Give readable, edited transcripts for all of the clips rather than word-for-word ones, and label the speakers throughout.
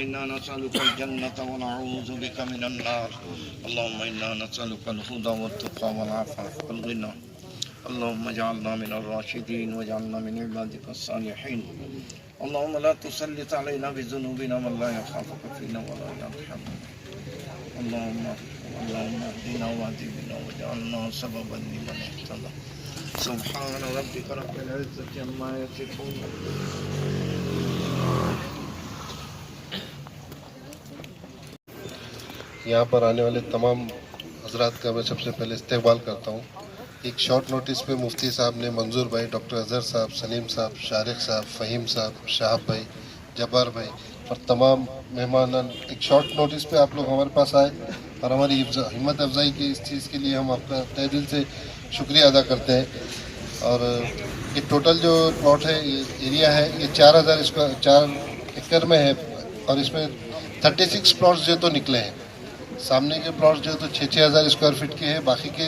Speaker 1: इन्ना नसअलुकल जन्नत व नऊज़ु बिका मिनन नार। अल्लाहुम्मा इन्ना नसअलुकल हुदा वत्तक़ा वल आफ़ाफ़ वल गिना। अल्लाहुम्मा जअलना मिनर राशिदीन वजअलना मिन इबादिकस सालिहीन। अल्लाहुम्मा ला तुसल्लित अलैना बिज़ुनूबिना मन ला यख़ाफ़ुका फ़ीना व ला यरहमुना। अल्लाहुम्मा अहदिना वहदि बिना वजअलना सबबन लिमन इह्तदा। सुब्हान रब्बिका रब्बिल इज़्ज़ति अम्मा यसिफ़ून।
Speaker 2: यहाँ पर आने वाले तमाम हजरात का मैं सबसे पहले इस्तेक़बाल करता हूँ। एक शॉर्ट नोटिस पे मुफ्ती साहब ने मंजूर भाई, डॉक्टर अज़हर साहब, सलीम साहब, शारिक साहब, फ़हीम साहब, शाहब भाई, जब्बार भाई और तमाम मेहमान एक शॉर्ट नोटिस पे आप लोग हमारे पास आए और हमारी हिम्मत अफजाई की इस चीज़ के लिए हम आपका तहे दिल से शुक्रिया अदा करते हैं। और ये टोटल जो प्लॉट है, ये एरिया है, ये 4 एकड़ में है और इसमें 36 प्लॉट्स जो तो निकले हैं। सामने के प्लॉट्स जो तो 6-6 हज़ार स्क्वायर फीट के हैं, बाकी के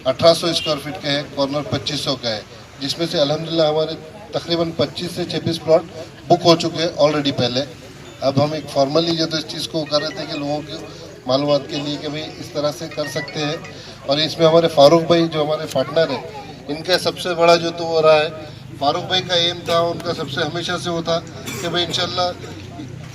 Speaker 2: 1800 स्क्वायर फीट के हैं, कॉर्नर 2500 का है, जिसमें से अल्हम्दुलिल्लाह हमारे तकरीबन 25 से 26 प्लॉट बुक हो चुके हैं ऑलरेडी पहले। अब हम एक फॉर्मली जो तो इस चीज़ को कर रहे थे कि लोगों की मालूमात के लिए कि भाई इस तरह से कर सकते हैं। और इसमें हमारे फारूक भाई जो हमारे पार्टनर है, इनका सबसे बड़ा जो तो हो रहा है, फारूक भाई का एम था, उनका सबसे हमेशा से वो था कि भाई इंशाल्लाह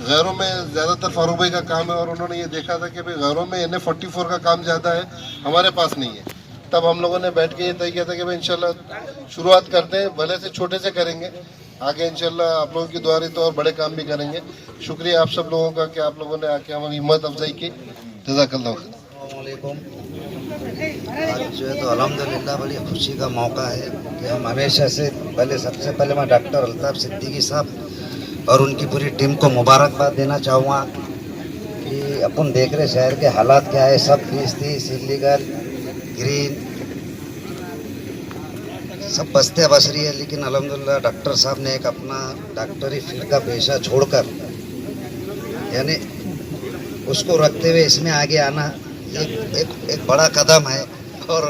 Speaker 2: गैरों में ज़्यादातर फारूक भाई का काम है और उन्होंने ये देखा था कि भाई गैरों में NA44 का काम ज़्यादा है, हमारे पास नहीं है। तब हम लोगों ने बैठ के ये तय किया था कि भाई इंशाल्लाह शुरुआत करते हैं, भले से छोटे से करेंगे, आगे इंशाल्लाह आप लोगों की दुआ रही तो और बड़े काम भी करेंगे। शुक्रिया आप सब लोगों का कि आप लोगों ने आके हमारी हिम्मत अफजाई की। जज़ाकल्लाह खैर।
Speaker 3: आज जो है तो अल्हम्दुलिल्लाह बड़ी खुशी का मौका है कि हम हमेशा से सबसे पहले मैं डॉक्टर अल्ताफ़ सिद्दीकी साहब और उनकी पूरी टीम को मुबारकबाद देना चाहूँगा कि अपन देख रहे शहर के हालात क्या है, सब 30-30 इलीगल ग्रीन सब बस्ते बस रही है, लेकिन अल्हम्दुलिल्लाह डॉक्टर साहब ने एक अपना डॉक्टरी फील्ड का पेशा छोड़कर यानी उसको रखते हुए इसमें आगे आना एक बड़ा कदम है और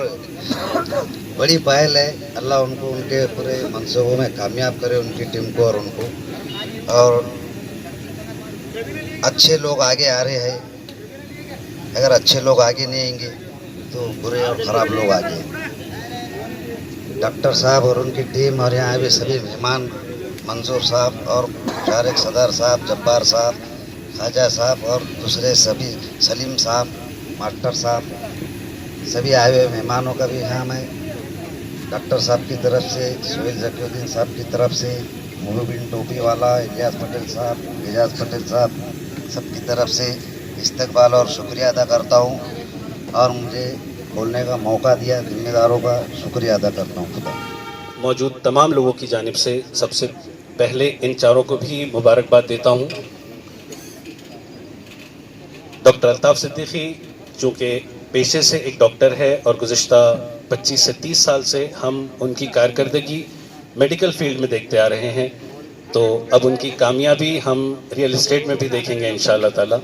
Speaker 3: बड़ी पहल है। अल्लाह उनको उनके पूरे मंसूबों में कामयाब करे, उनकी टीम को और उनको। और अच्छे लोग आगे आ रहे हैं, अगर अच्छे लोग आगे नहीं आएंगे तो बुरे और ख़राब लोग आगे हैं। डॉक्टर साहब और उनकी टीम और यहाँ भी सभी मेहमान, मंसूर साहब और शारिक सदर साहब, जब्बार साहब, ख्वाजा साहब और दूसरे सभी, सलीम साहब, मास्टर साहब, सभी आए हुए मेहमानों का भी यहाँ मैं डॉक्टर साहब की तरफ से, सुहेल ज़कीउद्दीन साहब की तरफ से, मुहिउद्दीन टोपी वाला, इलियास पटेल साहब, एजाज पटेल साहब, सबकी तरफ से इस्तकबाल और शुक्रिया अदा करता हूँ और मुझे बोलने का मौका दिया, जिम्मेदारों का शुक्रिया अदा करता हूँ। खुदा
Speaker 4: मौजूद तमाम लोगों की जानिब से सबसे पहले इन चारों को भी मुबारकबाद देता हूँ। डॉक्टर अल्ताफ़ सिद्दीकी चूँकि पेशे से एक डॉक्टर है और गुज़िश्ता 25 से 30 साल से हम उनकी कारकर्दगी मेडिकल फील्ड में देखते आ रहे हैं, तो अब उनकी कामयाबी हम रियल इस्टेट में भी देखेंगे इंशाअल्लाह ताला।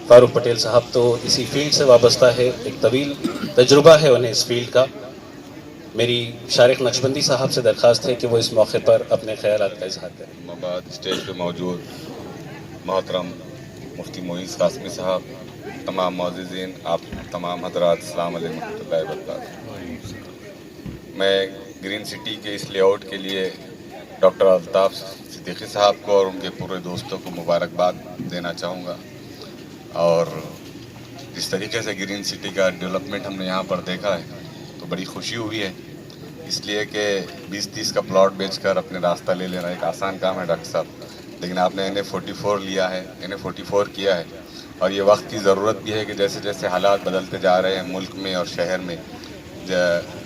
Speaker 4: फारूक पटेल साहब तो इसी फील्ड से वाबस्ता है, एक तवील तजुर्बा है उन्हें इस फील्ड का। मेरी शारिक नक्शबंदी साहब से दरख्वास्त है कि वो इस मौके पर अपने ख़यालात का इजहार करें।
Speaker 5: मबाद स्टेज पे मौजूद मोहतरम मुफ्ती मोईज़ कासमी साहब, तमाम मौजूदीन, आप तमाम हज़रात, अस्सलाम वालेकुम रहमतुल्लाहि व बरकातहू। मैं ग्रीन सिटी के इस लेआउट के लिए डॉक्टर अल्ताफ़ सिद्दीकी साहब को और उनके पूरे दोस्तों को मुबारकबाद देना चाहूँगा। और जिस तरीके से ग्रीन सिटी का डेवलपमेंट हमने यहाँ पर देखा है तो बड़ी खुशी हुई है, इसलिए कि 20-30 का प्लॉट बेचकर अपने रास्ता ले लेना एक आसान काम है डॉक्टर साहब, लेकिन आपने NA44 लिया है, NA44 किया है। और ये वक्त की ज़रूरत भी है कि जैसे जैसे हालात बदलते जा रहे हैं मुल्क में और शहर में,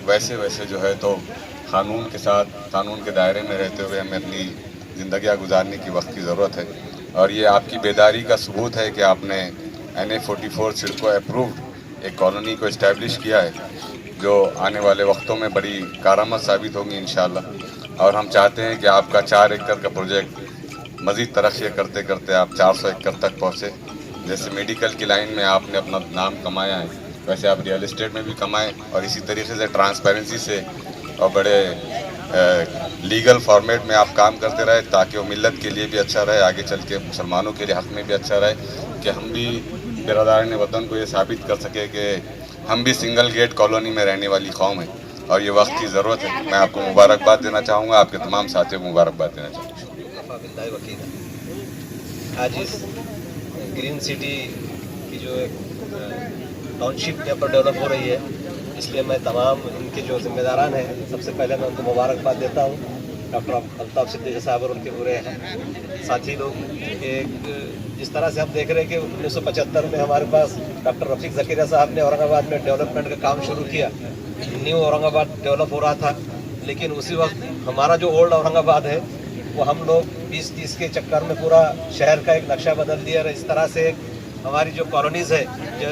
Speaker 5: वैसे वैसे जो है तो क़ानून के साथ, क़ानून के दायरे में रहते हुए हमें अपनी ज़िंदगियाँ गुजारने की वक्त की ज़रूरत है। और ये आपकी बेदारी का सबूत है कि आपने NA44 सिडको अप्रूव्ड एक कॉलोनी को इस्टेब्लिश किया है, जो आने वाले वक्तों में बड़ी कारआमद साबित होंगी इंशाअल्लाह। और हम चाहते हैं कि आपका 4 एकड़ का प्रोजेक्ट मज़ीद तरक्की करते करते आप 400 एकड़ तक पहुँचे। जैसे मेडिकल की लाइन में आपने अपना नाम कमाया है, वैसे आप रियल इस्टेट में भी कमाएं और इसी तरीके से ट्रांसपेरेंसी से और बड़े लीगल फॉर्मेट में आप काम करते रहे ताकि वो मिल्लत के लिए भी अच्छा रहे, आगे चल के मुसलमानों के लिए हक़ में भी अच्छा रहे कि हम भी बिरादरान वतन को ये साबित कर सके कि हम भी सिंगल गेट कॉलोनी में रहने वाली कौम है और ये वक्त की ज़रूरत है। मैं आपको मुबारकबाद देना चाहूँगा, आपके तमाम साथियों को मुबारकबाद देना चाहूँगा।
Speaker 6: आज इस ग्रीन सिटी की जो एक टाउनशिप यहाँ पर डेवलप हो रही है, इसलिए मैं तमाम इनके जो जिम्मेदारान हैं सबसे पहले मैं उनको मुबारकबाद देता हूँ, डॉक्टर अल्ताफ़ सिद्दीकी साहब और उनके पूरे साथी लोग। एक जिस तरह से हम देख रहे हैं कि 1975 में हमारे पास डॉक्टर रफ़ीक ज़कीरिया साहब ने औरंगाबाद में डेवलपमेंट का काम शुरू किया, न्यू औरंगाबाद डेवलप हो रहा था, लेकिन उसी वक्त हमारा जो ओल्ड औरंगाबाद है वो हम लोग 20-30 के चक्कर में पूरा शहर का एक नक्शा बदल दिया। इस तरह से हमारी जो कॉलोनीज़ है, जो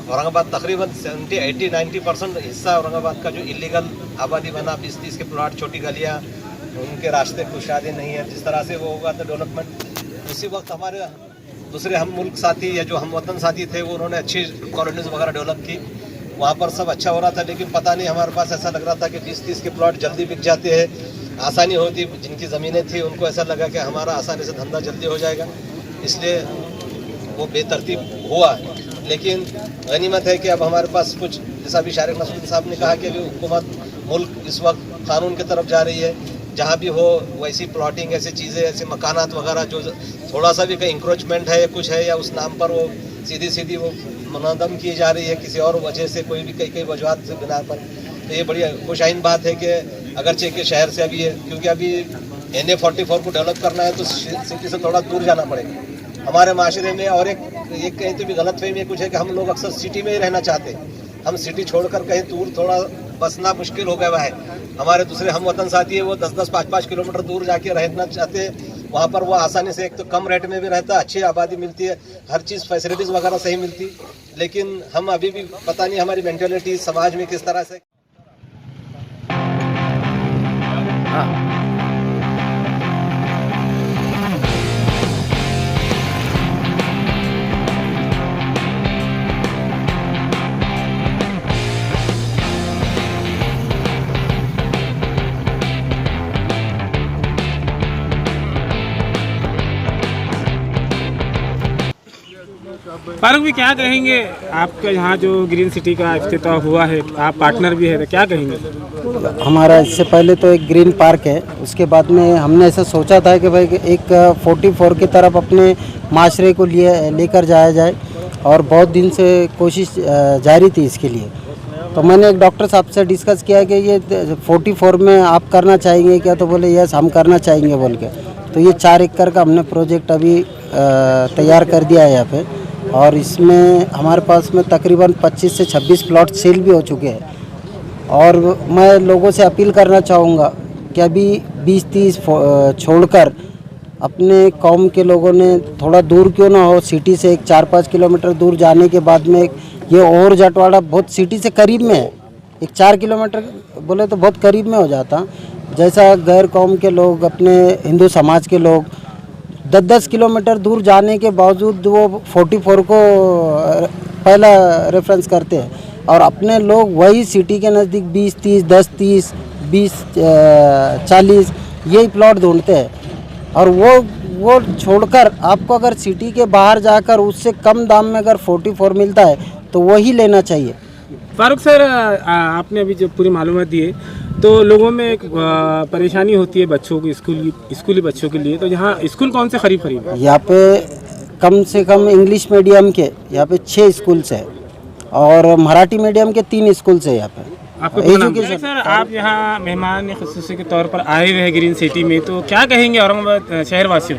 Speaker 6: औरंगाबाद तकरीबन 70-80-90% हिस्सा औरंगाबाद का जो इलीगल आबादी बना, 20-30 के प्लॉट, छोटी गलियाँ, उनके रास्ते कुशादे नहीं है, जिस तरह से वो होगा तो डेवलपमेंट। उसी वक्त हमारे दूसरे हम मुल्क साथी या जो हम वतन साथी थे वो उन्होंने अच्छी कॉलोनीज़ वगैरह डेवलप की, वहाँ पर सब अच्छा हो रहा था। लेकिन पता नहीं हमारे पास ऐसा लग रहा था कि 20-30 के प्लॉट जल्दी बिक जाते हैं, आसानी होती, जिनकी ज़मीनें थी उनको ऐसा लगा कि हमारा आसानी से धंधा जल्दी हो जाएगा, इसलिए वो बेतरतीब हुआ। लेकिन गनीमत है कि अब हमारे पास कुछ, जैसा भी शारिक नसरुद्दीन साहब ने कहा कि अभी हुकूमत मुल्क इस वक्त कानून की तरफ जा रही है, जहाँ भी हो वैसी प्लॉटिंग, ऐसी चीज़ें, ऐसे मकानात वगैरह जो थोड़ा सा भी कहीं इंक्रोचमेंट है या कुछ है या उस नाम पर वो सीधी वो मुनज़्ज़म की जा रही है किसी और वजह से, कोई भी कई वजूहत से बिना पर। तो ये बड़ी खुशाइन बात है कि अगरचे के शहर से अभी है, क्योंकि अभी NA-44 को डेवलप करना है तो सिटी से थोड़ा दूर जाना पड़ेगा हमारे माशरे में। और एक कहीं तो भी गलतफहमी कुछ है कि हम लोग अक्सर सिटी में ही रहना चाहते हैं, हम सिटी छोड़कर कहीं दूर थोड़ा बसना मुश्किल हो गया है। हमारे दूसरे हम वतन साथी है वो 10-10, 5-5 किलोमीटर दूर जाके रहना चाहते हैं, वहाँ पर वो आसानी से एक तो कम रेट में भी रहता है, अच्छी आबादी मिलती है, हर चीज़ फैसिलिटीज़ वगैरह सही मिलती। लेकिन हम अभी भी पता नहीं हमारी मेंटालिटी समाज में किस तरह से।
Speaker 7: फारूक भी क्या कहेंगे, आपका यहाँ जो ग्रीन सिटी का इफ्तिताह हुआ है, आप पार्टनर भी है, तो क्या कहेंगे?
Speaker 8: हमारा इससे पहले तो एक ग्रीन पार्क है, उसके बाद में हमने ऐसा सोचा था कि भाई एक 44 की तरफ अपने माशरे को लेकर जाया जाए, और बहुत दिन से कोशिश जारी थी इसके लिए। तो मैंने एक डॉक्टर साहब से डिस्कस किया कि ये 44 में आप करना चाहेंगे क्या, तो बोले यस हम करना चाहेंगे बोल के। तो ये 4 एकड़ का हमने प्रोजेक्ट अभी तैयार कर दिया है यहाँ पे, और इसमें हमारे पास में तकरीबन 25 से 26 प्लॉट सेल भी हो चुके हैं। और मैं लोगों से अपील करना चाहूँगा कि अभी 20-30 छोड़कर अपने कौम के लोगों ने थोड़ा दूर क्यों ना हो, सिटी से एक 4-5 किलोमीटर दूर जाने के बाद में ये और जटवाड़ा बहुत सिटी से करीब में है, एक 4 किलोमीटर बोले तो बहुत करीब में हो जाता। जैसा गैर कौम के लोग, अपने हिंदू समाज के लोग 10-10 किलोमीटर दूर जाने के बावजूद वो 44 को पहला रेफरेंस करते हैं, और अपने लोग वही सिटी के नज़दीक 20-30, 10-30, 20-40 यही प्लॉट ढूंढते हैं। और वो छोड़कर आपको अगर सिटी के बाहर जाकर उससे कम दाम में अगर 44 मिलता है तो वही लेना चाहिए।
Speaker 7: फारूक सर, आपने अभी जो पूरी मालूमात दी है, तो लोगों में एक परेशानी होती है बच्चों को, स्कूली बच्चों के लिए, तो यहाँ स्कूल कौन से करीब है?
Speaker 8: यहाँ पे कम से कम इंग्लिश मीडियम के यहाँ पे 6 स्कूल्स है, और मराठी मीडियम के 3 स्कूल्स है यहाँ पे।
Speaker 7: आपको एजुकेशन। सर, आप यहाँ मेहमान ख़ुसूसी के तौर पर आए हुए हैं ग्रीन सिटी में, तो क्या कहेंगे औरंगाबाद शहर वासियों?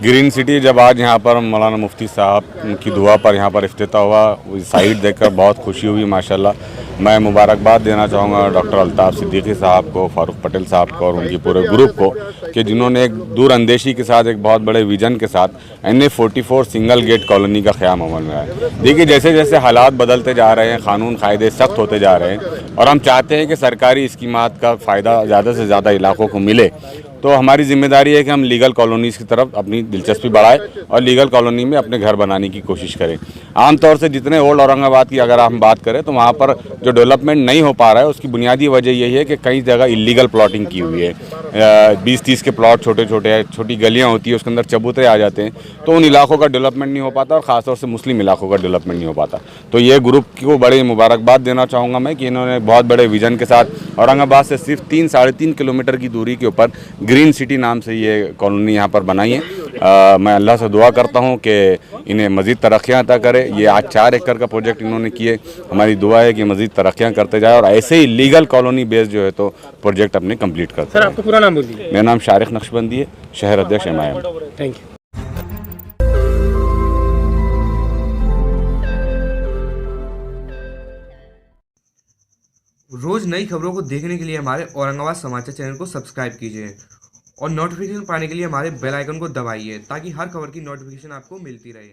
Speaker 5: ग्रीन सिटी जब आज यहाँ पर मौलाना मुफ्ती साहब की दुआ पर यहाँ पर इफ्तिताह हुआ, साइट देखकर बहुत खुशी हुई माशाल्लाह। मैं मुबारकबाद देना चाहूँगा डॉक्टर अल्ताफ़ सिद्दीकी साहब को, फारूक पटेल साहब को और उनकी पूरे ग्रुप को, कि जिन्होंने एक दूरअंदेशी के साथ, एक बहुत बड़े विजन के साथ NA-44 सिंगल गेट कॉलोनी का क़याम अमल में आया। देखिए, जैसे जैसे हालात बदलते जा रहे हैं, कानून कायदे सख्त होते जा रहे हैं, और हम चाहते हैं कि सरकारी स्कीमात का फ़ायदा ज़्यादा से ज़्यादा इलाकों को मिले,
Speaker 9: तो हमारी जिम्मेदारी है कि हम लीगल कॉलोनीज़ की तरफ अपनी दिलचस्पी बढ़ाएं और लीगल कॉलोनी में अपने घर बनाने की कोशिश करें। आमतौर से जितने ओल्ड औरंगाबाद की अगर हम बात करें तो वहाँ पर जो डेवलपमेंट नहीं हो पा रहा है उसकी बुनियादी वजह यही है कि कई जगह इलीगल प्लॉटिंग की हुई है। 20-30 के प्लॉट छोटे छोटे छोटी गलियाँ होती है, उसके अंदर चबूतरे आ जाते हैं, तो उन इलाकों का डेवलपमेंट नहीं हो पाता और ख़ासतौर से मुस्लिम इलाकों का डेवलपमेंट नहीं हो पाता। तो ये ग्रुप को बड़ी मुबारकबाद देना चाहूँगा मैं कि इन्होंने बहुत बड़े विजन के साथ औरंगाबाद से सिर्फ 3-3.5 किलोमीटर की दूरी के ऊपर ग्रीन सिटी नाम से ये कॉलोनी यहाँ पर बनाई है। मैं अल्लाह से दुआ करता हूँ कि इन्हें मज़ीद तरक्कियाँ अता करे। ये आज 4 एकड़ का प्रोजेक्ट इन्होंने किए, हमारी दुआ है कि मज़ीद तरक्कियाँ करते जाए और ऐसे ही लीगल कॉलोनी बेस जो है तो प्रोजेक्ट अपने कंप्लीट करते।
Speaker 7: सर आपका पूरा नाम बोलिए।
Speaker 9: मेरा नाम शारिक नक्शबंदी है, शहर अध्यक्ष MIM।
Speaker 7: Thank you.
Speaker 10: रोज नई खबरों को देखने के लिए हमारे औरंगाबाद समाचार चैनल को सब्सक्राइब कीजिए और नोटिफिकेशन पाने के लिए हमारे बेल आइकन को दबाइए ताकि हर खबर की नोटिफिकेशन आपको मिलती रहे।